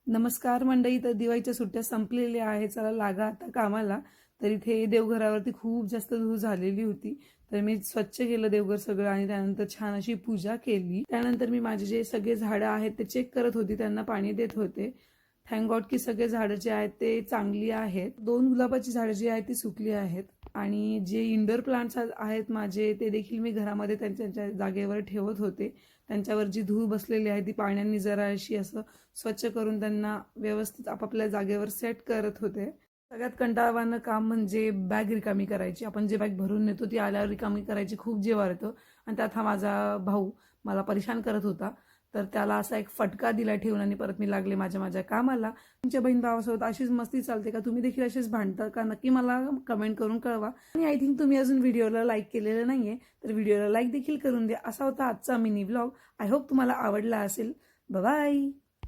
नमस्कार मंडळी. तर दिवाळीच्या सुट्ट्या संपलेल्या आहे, चला लागा आता कामाला. तर इथे देवघरावरती खूप जास्त धूळ झालेली होती, तर मी स्वच्छ केलं देवघर सगळं आणि त्यानंतर छान अशी पूजा केली. त्यानंतर मी माझे जे सगळे झाडं आहेत ते चेक करत होती, त्यांना पाणी देत होते. थँक गॉड की सगळे झाडं जे आहेत ते चांगली आहेत. 2 गुलाबाची झाडं जी आहेत ती सुकली आहेत आणि जे इंडोर प्लांट्स आहेत माझे ते देखील मी घरामध्ये त्यांच्या जागेवर ठेवत होते. त्यांच्यावर जी धूळ बसलेली आहे ती पाण्याने जरा अशी असं स्वच्छ करून त्यांना व्यवस्थित आपापल्या जागेवर सेट करत होते. सगळ्यात कंटाळवाणं काम म्हणजे बॅग रिकामी करायची. आपण जे बॅग भरून नेतो ती आल्यावर रिकामी करायची खूप जीवावर येतं आणि त्यात हा माझा भाऊ मला परेशान करत होता. तर त्याला असा एक फटका दिला ठेवून आणि परत मी लागले माझ्या कामाला. तुमच्या बहीण भावासोबत अशीच मस्ती चालते का? तुम्ही देखील असेच भांडता का? नक्की मला कमेंट करून कळवा. आणि आय थिंक तुम्ही अजून व्हिडिओला लाईक केलेलं नाहीये, तर व्हिडिओला लाईक देखील करून द्या. असा होता आजचा मिनी व्लॉग. आय होप तुम्हाला आवडला असेल. बाय.